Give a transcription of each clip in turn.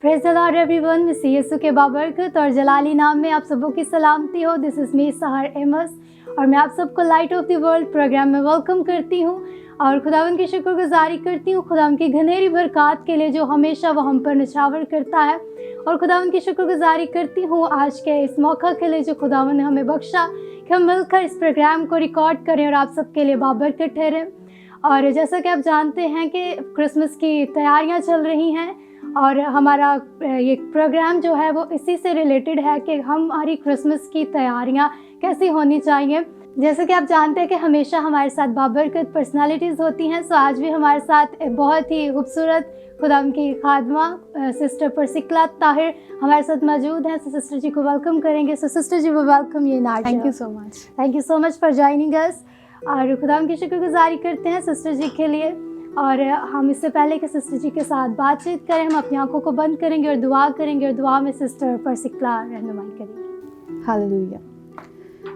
Praise the Lord everyone, मसीह यीशु के बाबरकत और जलाली नाम में आप सबों की सलामती हो। दिस इज़ मी सहर एमस और मैं आप सबको light of the world program में वेलकम करती हूँ और खुदावंद की शुक्रगुजारी करती हूँ खुदावंद की घनेरी बरकत के लिए जो हमेशा वो हम पर निछावर करता है। और खुदावंद की शुक्रगुजारी करती हूँ आज के इस मौका के लिए जो खुदावंद ने हमें बख्शा कि हम मिलकर इस प्रोग्राम को रिकॉर्ड करें और आप सबके लिए बाबरकत ठहरें। और जैसा कि आप जानते हैं कि क्रिसमस की तैयारियां चल रही हैं और हमारा ये प्रोग्राम जो है वो इसी से रिलेटेड है कि हमारी क्रिसमस की तैयारियां कैसी होनी चाहिए। जैसे कि आप जानते हैं कि हमेशा हमारे साथ बाबरकत पर्सनालिटीज़ होती हैं, सो आज भी हमारे साथ बहुत ही खूबसूरत खुदाम की खादमा सिस्टर परसिकला ताहिर हमारे साथ मौजूद हैं। सो सिस्टर जी को वेलकम करेंगे। सो सिस्टर जी वो वेलकम ये नाट। Thank you so much for joining us. और खुदाम की शुक्रगुजारी करते हैं सिस्टर जी के लिए। और हम इससे पहले कि सिस्टर जी के साथ बातचीत करें, हम अपनी आंखों को बंद करेंगे और दुआ करेंगे और दुआ में सिस्टर परसिकला रहनुमाई करेंगे। हालेलुया।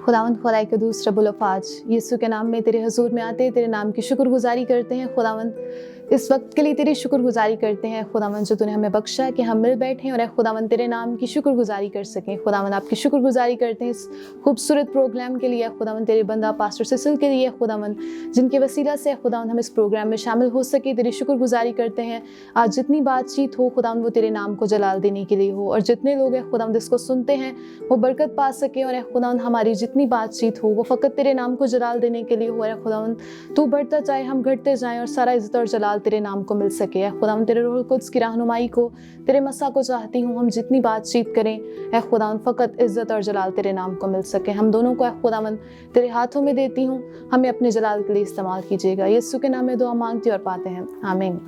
खुदावंद खुदाई कदूस रब्बुल अफ़ाज, यीशु के नाम में तेरे हजूर में आते तेरे नाम की शुक्रगुजारी करते हैं। खुदावंद इस वक्त के लिए तेरी शुक्रगुजारी करते हैं खुदावंद जो तूने हमें बख्शा कि हम मिल बैठे और खुदावंद तेरे नाम की शुक्रगुजारी कर सकें। खुदावंद आपकी शुक्रगुजारी करते हैं इस खूबसूरत प्रोग्राम के लिए। खुदावंद तेरे बंदा पास्टर सिसिल के लिए खुदावंद जिनके वसीला से खुदावंद हम इस प्रोग्राम में शामिल हो सके, तेरी शुक्रगुजारी करते हैं। आज जितनी बातचीत हो खुदावंद वो तेरे नाम को जलाल देने के लिए हो और जितने लोग हैं खुदावंद इसको सुनते हैं वो बरकत पा सके और खुदावंद हमारी जितनी बातचीत हो वो फ़कत तेरे नाम को जलाल देने के लिए हो। और खुदावंद तू बढ़ता जाए, हम घटते जाएं और सारा इज़्ज़त और जलाल तेरे नाम को मिल सके। खुदावंद तेरे रूह कुद्स की रहनुमाई को, तेरे मसा को चाहती हूँ हम जितनी बातचीत करें खुदावंद फ़कत इज़्ज़त और जलाल तेरे नाम को मिल सके। हम दोनों को खुदावंद तेरे हाथों में देती हूँ, हमें अपने जलाल के लिए इस्तेमाल कीजिएगा। यीशु के नाम में दुआ मांगती और पाते हैं, आमीन।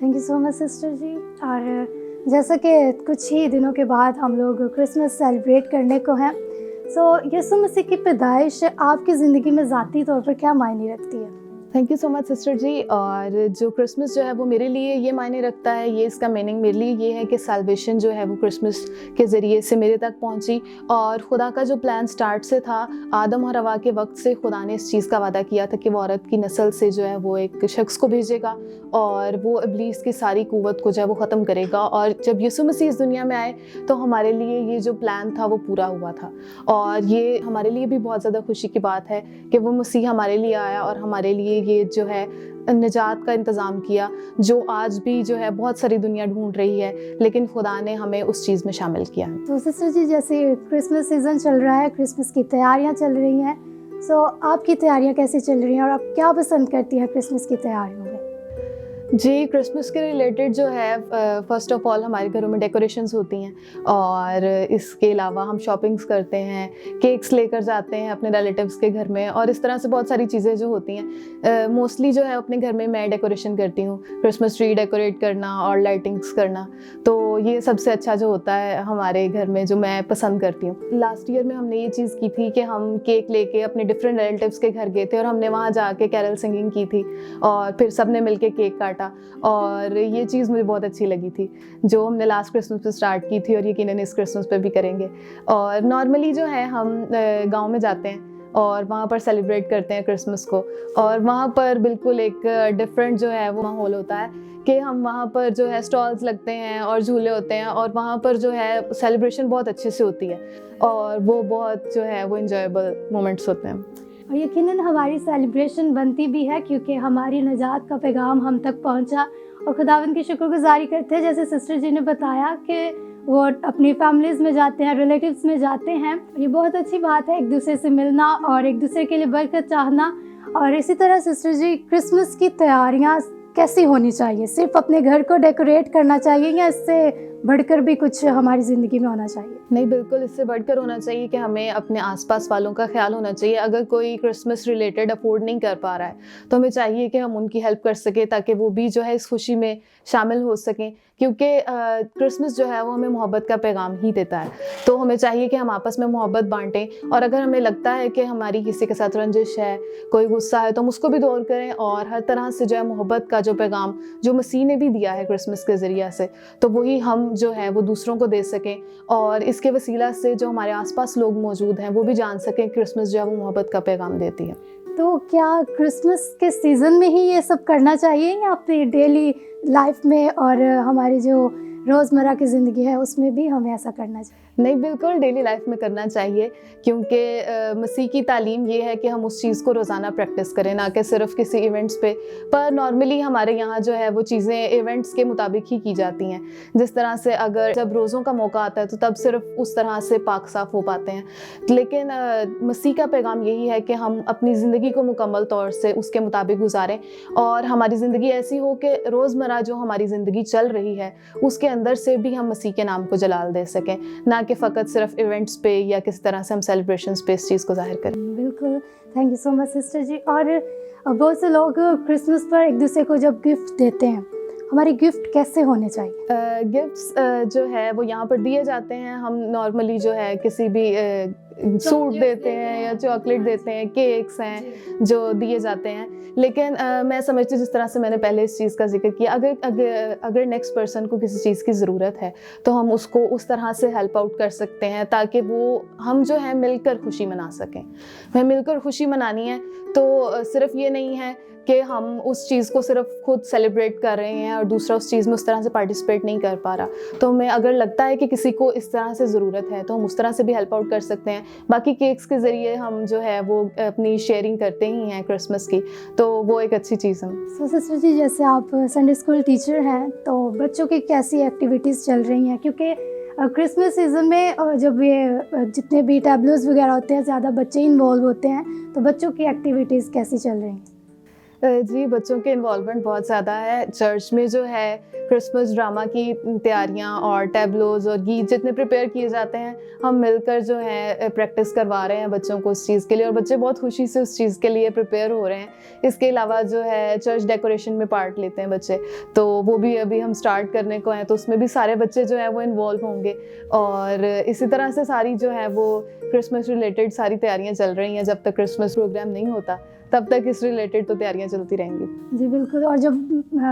Thank you so much sister ji. और जैसा कि कुछ ही दिनों के बाद हम लोग क्रिसमस सेलिब्रेट करने को हैं, सो यीशु मसीह की पैदाइश आपकी ज़िंदगी में ज़ाती तौर पर क्या मायने रखती है? Thank you so much sister ji. और जो क्रिसमस जो है वो मेरे लिए ये मायने रखता है, ये इसका मीनिंग मेरे लिए ये है कि साल्वेशन जो है वो क्रिसमस के ज़रिए से मेरे तक पहुंची। और खुदा का जो प्लान स्टार्ट से था, आदम और हवा के वक्त से खुदा ने इस चीज़ का वादा किया था कि वो औरत की नस्ल से जो है वो एक शख्स को भेजेगा और वो इब्लीस की सारी कुव्वत को जो है वो ख़त्म करेगा। और जब यीशु मसीह इस दुनिया में आए तो हमारे लिए ये जो प्लान था वो पूरा हुआ था। और ये हमारे लिए भी बहुत ज़्यादा खुशी की बात है कि वो मसीह हमारे लिए आया और हमारे लिए ये जो है निजात का इंतज़ाम किया, जो आज भी जो है बहुत सारी दुनिया ढूंढ रही है, लेकिन खुदा ने हमें उस चीज़ में शामिल किया है। तो सिस्टर जी जैसे क्रिसमस सीज़न चल रहा है, क्रिसमस की तैयारियां चल रही हैं, सो आपकी तैयारियां कैसी चल रही हैं और आप क्या पसंद करती हैं क्रिसमस की तैयारियों में? जी, क्रिसमस के रिलेटेड जो है फ़र्स्ट ऑफ़ ऑल हमारे घरों में डेकोरेशंस होती हैं और इसके अलावा हम शॉपिंग्स करते हैं, केक्स लेकर जाते हैं अपने रिलेटिव्स के घर में और इस तरह से बहुत सारी चीज़ें जो होती हैं। मोस्टली जो है अपने घर में मैं डेकोरेशन करती हूँ, क्रिसमस ट्री डेकोरेट करना और लाइटिंग्स करना, तो ये सबसे अच्छा जो होता है हमारे घर में जो मैं पसंद करती हूँ। लास्ट ईयर में हमने ये चीज़ की थी कि हम केक लेके अपने डिफरेंट रिलेटिव्स के घर गए थे और हमने वहाँ जाके कैरल सिंगिंग की थी और फिर सब ने मिल के केक काटा और ये चीज़ मुझे बहुत अच्छी लगी थी जो हमने लास्ट क्रिसमस पे स्टार्ट की थी और यकीनन इस क्रिसमस पे भी करेंगे। और नॉर्मली जो है हम गांव में जाते हैं और वहाँ पर सेलिब्रेट करते हैं क्रिसमस को और वहाँ पर बिल्कुल एक डिफरेंट जो है वो माहौल होता है कि हम वहाँ पर जो है स्टॉल्स लगते हैं और झूले होते हैं और वहाँ पर जो है सेलिब्रेशन बहुत अच्छे से होती है और वो बहुत जो है वो इंजॉयबल मोमेंट्स होते हैं। और यकीनन हमारी सेलिब्रेशन बनती भी है क्योंकि हमारी निजात का पैगाम हम तक पहुंचा और खुदावंद की शुक्रगुजारी करते हैं। जैसे सिस्टर जी ने बताया कि वो अपनी फैमिलीज़ में जाते हैं, रिलेटिव्स में जाते हैं, ये बहुत अच्छी बात है, एक दूसरे से मिलना और एक दूसरे के लिए बरकत चाहना। और इसी तरह सिस्टर जी क्रिसमस की तैयारियाँ कैसी होनी चाहिए? सिर्फ अपने घर को डेकोरेट करना चाहिए या इससे बढ़कर भी कुछ हमारी ज़िंदगी में होना चाहिए? नहीं, बिल्कुल इससे बढ़कर होना चाहिए कि हमें अपने आसपास वालों का ख्याल होना चाहिए। अगर कोई क्रिसमस रिलेटेड अफोर्ड नहीं कर पा रहा है तो हमें चाहिए कि हम उनकी हेल्प कर सकें ताकि वो भी जो है इस खुशी में शामिल हो सकें, क्योंकि क्रिसमस जो है वो हमें मोहब्बत का पैगाम ही देता है। तो हमें चाहिए कि हम आपस में मोहब्बत बांटें और अगर हमें लगता है कि हमारी किसी के साथ रंजिश है, कोई गुस्सा है, तो हम उसको भी दूर करें और हर तरह से जो है मोहब्बत का जो पैगाम जो मसीह ने भी दिया है क्रिसमस के ज़रिए से, तो वही हम जो है वो दूसरों को दे सकें और इसके वसीला से जो हमारे आसपास लोग मौजूद हैं वो भी जान सकें क्रिसमस जो है वो मोहब्बत का पैगाम देती है। तो क्या क्रिसमस के सीज़न में ही ये सब करना चाहिए या अपनी डेली लाइफ में और हमारी जो रोज़मर्रा की ज़िंदगी है उसमें भी हमें ऐसा करना चाहिए? नहीं, बिल्कुल डेली लाइफ में करना चाहिए, क्योंकि मसीह की तालीम ये है कि हम उस चीज़ को रोज़ाना प्रैक्टिस करें, ना कि सिर्फ किसी इवेंट्स पे। पर नॉर्मली हमारे यहाँ जो है वो चीज़ें इवेंट्स के मुताबिक ही की जाती हैं। जिस तरह से अगर जब रोज़ों का मौका आता है तो तब सिर्फ उस तरह से पाक साफ़ हो पाते हैं। लेकिन मसीह का पैगाम यही है कि हम अपनी ज़िंदगी को मुकम्मल तौर से उसके मुताबिक गुजारें और हमारी ज़िंदगी ऐसी हो कि रोज़मर्रा जो हमारी ज़िंदगी चल रही है उसके अंदर से भी हम मसीह के नाम को जलाल दे सकें, ना कि फ़कत सिर्फ इवेंट्स पे या किसी तरह से हम सेलिब्रेशंस पे इस चीज़ को ज़ाहिर करें। बिल्कुल, thank you so much sister ji. और बहुत से लोग क्रिसमस पर एक दूसरे को जब गिफ्ट देते हैं, हमारी गिफ्ट कैसे होने चाहिए? गिफ्ट्स जो है वो यहाँ पर दिए जाते हैं। हम नॉर्मली जो है किसी भी सूट देते हैं या चॉकलेट देते हैं, केक्स हैं जो दिए जाते हैं। लेकिन मैं समझती हूँ, जिस तरह से मैंने पहले इस चीज़ का जिक्र किया, अगर नेक्स्ट पर्सन को किसी चीज़ की ज़रूरत है तो हम उसको उस तरह से हेल्प आउट कर सकते हैं ताकि हम जो है मिलकर खुशी मना सकें। हमें मिलकर खुशी मनानी है तो सिर्फ ये नहीं है कि हम उस चीज़ को सिर्फ खुद सेलिब्रेट कर रहे हैं और दूसरा उस चीज़ में उस तरह से पार्टिसिपेट नहीं कर पा रहा। तो हमें अगर लगता है कि किसी को इस तरह से ज़रूरत है तो हम उस तरह से भी हेल्प आउट कर सकते हैं। बाकी केक्स के ज़रिए हम जो है वो अपनी शेयरिंग करते ही हैं क्रिसमस की, तो वो एक अच्छी चीज़ है। सो सिस्टर जी, जैसे आप संडे स्कूल टीचर हैं तो बच्चों की कैसी एक्टिविटीज़ चल रही हैं? क्योंकि क्रिसमस सीज़न में जब ये जितने भी टैबलोज वगैरह होते हैं ज़्यादा बच्चे इन्वॉल्व होते हैं, तो बच्चों की एक्टिविटीज़ कैसी चल रही हैं? जी, बच्चों के इन्वॉल्वमेंट बहुत ज़्यादा है। चर्च में जो है क्रिसमस ड्रामा की तैयारियां और टैबलोज़ और गीत जितने प्रिपेयर किए जाते हैं, हम मिलकर जो है प्रैक्टिस करवा रहे हैं बच्चों को उस चीज़ के लिए, और बच्चे बहुत खुशी से उस चीज़ के लिए प्रिपेयर हो रहे हैं। इसके अलावा जो है चर्च डेकोरेशन में पार्ट लेते हैं बच्चे, तो वो भी अभी हम स्टार्ट करने को हैं, तो उसमें भी सारे बच्चे जो है वो इन्वॉल्व होंगे। और इसी तरह से सारी जो है वो क्रिसमस रिलेटेड सारी तैयारियाँ चल रही हैं। जब तक क्रिसमस प्रोग्राम नहीं होता तब तक इस रिलेटेड तो तैयारियां चलती रहेंगी। जी बिल्कुल। और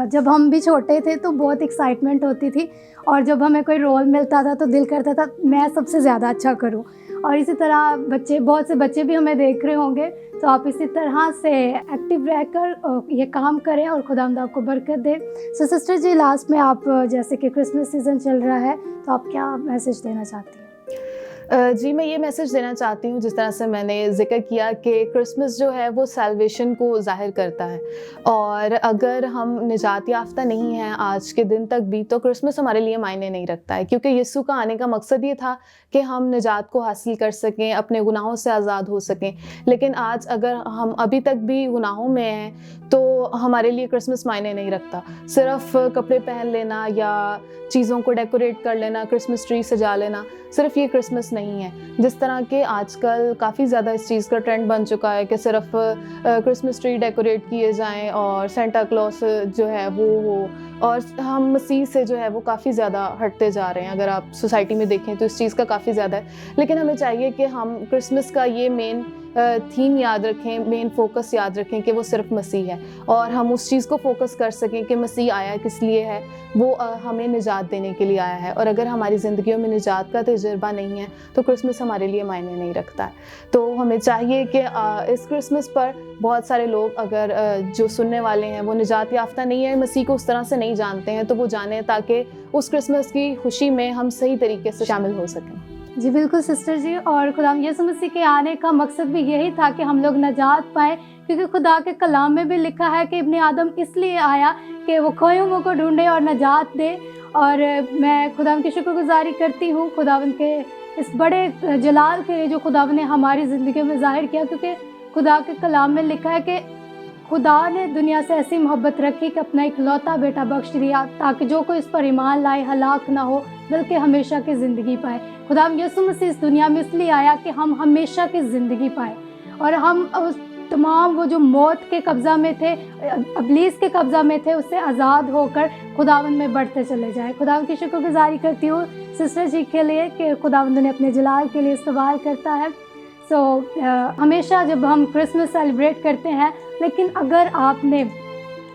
जब हम भी छोटे थे तो बहुत एक्साइटमेंट होती थी, और जब हमें कोई रोल मिलता था तो दिल करता था मैं सबसे ज़्यादा अच्छा करूं। और इसी तरह बहुत से बच्चे भी हमें देख रहे होंगे, तो आप इसी तरह से एक्टिव रहकर ये काम करें और खुदावंद आपको बरकत दे। सो सिस्टर जी, लास्ट में आप जैसे कि क्रिसमस सीज़न चल रहा है तो आप क्या मैसेज देना चाहती हैं? जी, मैं ये मैसेज देना चाहती हूँ, जिस तरह से मैंने ज़िक्र किया कि क्रिसमस जो है वो सैल्वेशन को ज़ाहिर करता है, और अगर हम निजात याफ्ता नहीं हैं आज के दिन तक भी तो क्रिसमस हमारे लिए मायने नहीं रखता है, क्योंकि यीशु का आने का मकसद ये था कि हम निजात को हासिल कर सकें, अपने गुनाहों से आज़ाद हो सकें। लेकिन आज अगर हम अभी तक भी गुनाहों में हैं तो हमारे लिए क्रिसमस मायने नहीं रखता। सिर्फ कपड़े पहन लेना या चीज़ों को डेकोरेट कर लेना, क्रिसमस ट्री सजा लेना, सिर्फ ये क्रिसमस नहीं है। जिस तरह के आजकल काफ़ी ज़्यादा इस चीज़ का ट्रेंड बन चुका है कि सिर्फ क्रिसमस ट्री डेकोरेट किए जाएं और सेंटा क्लॉस जो है वो हो, और हम मसीह से जो है वो काफ़ी ज़्यादा हटते जा रहे हैं। अगर आप सोसाइटी में देखें तो इस चीज़ का काफ़ी ज़्यादा है। लेकिन हमें चाहिए कि हम क्रिसमस का ये मेन थीम याद रखें, मेन फोकस याद रखें कि वो सिर्फ मसीह है, और हम उस चीज़ को फोकस कर सकें कि मसीह आया किस लिए है। वो हमें निजात देने के लिए आया है, और अगर हमारी ज़िंदगियों में निजात का तजुर्बा नहीं है तो क्रिसमस हमारे लिए मायने नहीं रखता है। तो हमें चाहिए कि इस क्रिसमस पर बहुत सारे लोग, अगर जो सुनने वाले हैं वो निजात याफ्ता नहीं है, मसीह को उस तरह से नहीं जानते हैं, तो वो जानें ताकि उस क्रिसमस की खुशी में हम सही तरीके से शामिल हो सकें। जी बिल्कुल सिस्टर जी। और खुदा यीशु मसीह के आने का मकसद भी यही था कि हम लोग नजात पाएँ, क्योंकि खुदा के कलाम में भी लिखा है कि इब्ने आदम इसलिए आया कि वो खोए हुओं को ढूंढे और नजात दे। और मैं खुदावंद की शुक्रगुजारी करती हूँ खुदावंद के इस बड़े जलाल के लिए जो खुदावंद ने हमारी ज़िंदगी में ज़ाहिर किया, क्योंकि खुदा के कलाम में लिखा है कि खुदा ने दुनिया से ऐसी मोहब्बत रखी कि अपना इकलौता बेटा बख्श दिया ताकि जो कोई इस पर ईमान लाए हलाक ना हो बल्कि हमेशा की ज़िंदगी पाए। खुदा यीशु मसीह इस दुनिया में इसलिए आया कि हम हमेशा की ज़िंदगी पाए, और हम उस तमाम वो जो मौत के कब्ज़ा में थे, इब्लीस के कब्ज़ा में थे, उससे आज़ाद होकर खुदावंद में बढ़ते चले जाए। खुदावंद की शुक्रगुजारी करती हूँ सिस्टर जी के लिए कि खुदावंद ने अपने जलाल के लिए इस्तेमाल करता है। हमेशा जब हम क्रिसमस सेलिब्रेट करते हैं, लेकिन अगर आपने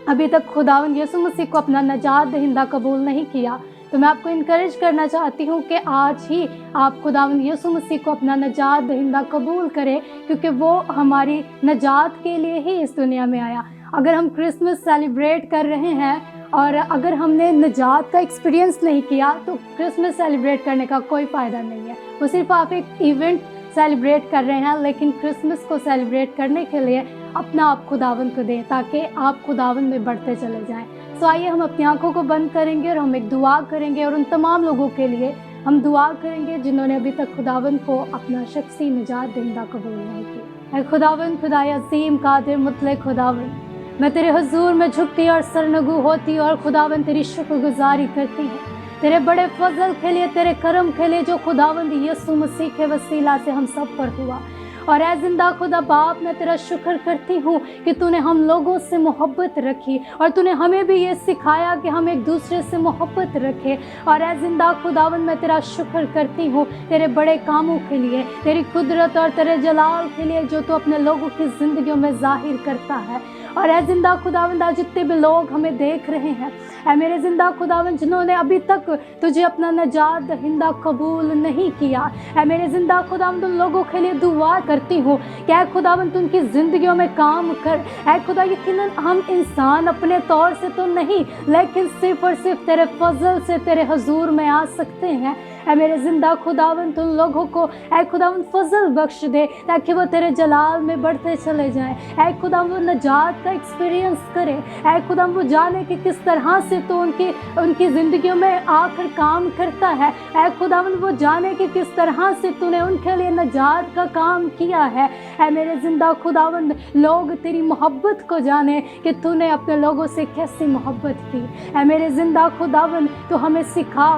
अभी तक खुदावंद यीशु मसीह को अपना नजात दहिंदा कबूल नहीं किया तो मैं आपको इनकरेज करना चाहती हूँ कि आज ही आप खुदावंद यीशु मसीह को अपना नजात दहिंदा कबूल करें, क्योंकि वो हमारी नजात के लिए ही इस दुनिया में आया। अगर हम क्रिसमस सेलिब्रेट कर रहे हैं और अगर हमने निजात का एक्सपीरियंस नहीं किया तो क्रिसमस सेलिब्रेट करने का कोई फ़ायदा नहीं है। वो सिर्फ आप एक इवेंट सेलिब्रेट कर रहे हैं, लेकिन क्रिसमस को सेलिब्रेट करने के लिए अपना आप खुदावंद को दें ताकि आप खुदावंद में बढ़ते चले जाएं। तो आइए हम अपनी आंखों को बंद करेंगे और हम एक दुआ करेंगे और उन तमाम लोगों के लिए हम दुआ करेंगे जिन्होंने अभी तक खुदावंद को अपना शख्सी निजात दहिंदा कबूल नहीं किया। खुदावंद, खुदाए अज़ीम, कादिर, मुतलक खुदावंद, मैं तेरे हुजूर में झुकती और सरनगू होती और खुदावंद तेरी शुक्रगुजारी करती हूँ तेरे बड़े फजल के लिए, तेरे करम के लिए जो खुदावंद यीशु मसीह के वसीला से हम सब पर हुआ। और ऐ जिंदा खुदा बाप, मैं तेरा शुक्र करती हूँ कि तूने हम लोगों से मोहब्बत रखी और तूने हमें भी ये सिखाया कि हम एक दूसरे से मोहब्बत रखें। और ऐ जिंदा खुदावंद, मैं तेरा शुक्र करती हूँ तेरे बड़े कामों के लिए, तेरी कुदरत और तेरे जलाल के लिए जो तू अपने लोगों की ज़िंदगियों में जाहिर करता है। और ऐ जिंदा खुदावंद, आज जितने भी लोग हमें देख रहे हैं, ऐ मेरे जिंदा खुदावंद, जिन्होंने अभी तक तुझे अपना निजात दहिंदा कबूल नहीं किया, ऐ मेरे जिंदा खुदावंद, उन लोगों के लिए दुआ करती हूँ कि ऐ खुदावंद उनकी ज़िंदगियों में काम कर। ऐ खुदा, यकीनन हम इंसान अपने तौर से तो नहीं, लेकिन सिर्फ और सिर्फ तेरे फजल से तेरे हुजूर में आ सकते हैं। ऐ मेरे जिंदा खुदावंद, उन लोगों को ऐ खुदावंद फजल बख्श दे ताकि वो तेरे जलाल में बढ़ते चले जाएं। ऐ खुदावंद वो निजात का एक्सपीरियंस करें। ऐ खुदावंद वो जाने कि किस तरह से तो उनकी ज़िंदगियों में आकर काम करता है। ऐ खुदावंद वो जाने कि किस तरह से तूने उनके लिए निजात का काम किया है। ऐ मेरे जिंदा खुदावंद, लोग तेरी मोहब्बत को जाने कि तूने अपने लोगों से कैसी मोहब्बत की। ऐ मेरे जिंदा खुदावंद, तो हमें सिखा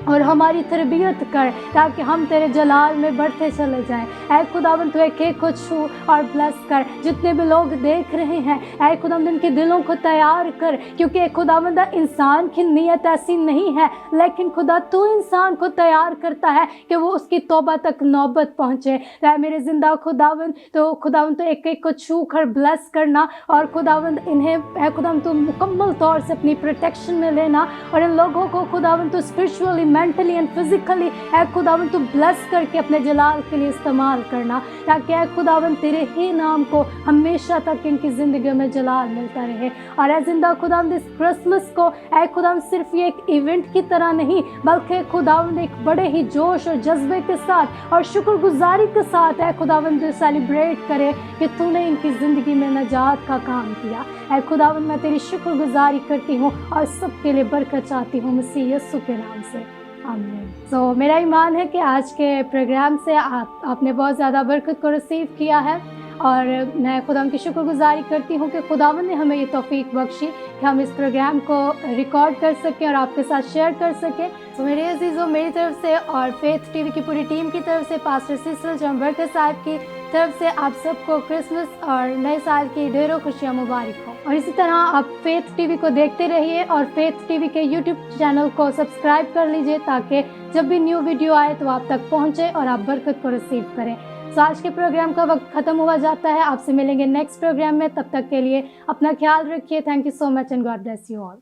और हमारी तरबियत कर ताकि हम तेरे जलाल में बढ़ते चले जाएं। ऐ खुदावंद, तू एक को छू और ब्लेस कर। जितने भी लोग देख रहे हैं, ऐ खुदावंद उनके दिलों को तैयार कर, क्योंकि खुदावंद इंसान की नीयत ऐसी नहीं है, लेकिन खुदा तू इंसान को तैयार करता है कि वो उसकी तौबा तक नौबत पहुँचे। ऐ मेरे जिंदा खुदावंद, तो खुदावंद तो एक को छू कर ब्लेस करना और खुदावंद इन्हें ऐ खुदावंद तो मुकम्मल तौर से अपनी प्रोटेक्शन में लेना और इन लोगों को खुदावंद तो स्पिरिचुअली, मेंटली एंड फिजिकली ऐ खुदावंद तू ब्लेस करके अपने जलाल के लिए इस्तेमाल करना, ताकि ऐ खुदावंद तेरे ही नाम को हमेशा तक इनकी ज़िंदगी में जलाल मिलता रहे। और ऐ जिंदा खुदावंद, इस क्रिसमस को ऐ खुदावंद सिर्फ ये एक इवेंट की तरह नहीं, बल्कि खुदावंद एक बड़े ही जोश और जज्बे के साथ और शुक्रगुजारी के साथ ऐ खुदावंद सेलिब्रेट करे कि तूने इनकी ज़िंदगी में निजात का काम किया। ऐ खुदावंद, मैं तेरी शुक्रगुजारी करती हूँ और सबके लिए बरकत चाहती हूँ मसीह यीशु के नाम से, आमीन। मेरा ईमान है कि आज के प्रोग्राम से आपने बहुत ज़्यादा बरकत को रिसीव किया है और मैं खुदा की शुक्रगुजारी करती हूँ कि खुदावंद ने हमें ये तौफीक बख्शी कि हम इस प्रोग्राम को रिकॉर्ड कर सकें और आपके साथ शेयर कर सकें। तो मेरे अजीज़ों, मेरी तरफ से और फेथ टीवी की पूरी टीम की तरफ से, पास्टर सिस्टर जॉन बर्कर साहब की तरफ से आप सबको क्रिसमस और नए साल की ढेरों खुशियाँ मुबारक हो। और इसी तरह आप फेथ टीवी को देखते रहिए और फेथ टीवी के यूट्यूब चैनल को सब्सक्राइब कर लीजिए ताकि जब भी न्यू वीडियो आए तो आप तक पहुँचे और आप बरकत को रिसीव करें। तो आज के प्रोग्राम का वक्त ख़त्म हुआ जाता है। आपसे मिलेंगे नेक्स्ट प्रोग्राम में, तब तक के लिए अपना ख्याल रखिए। Thank you so much and God bless you all.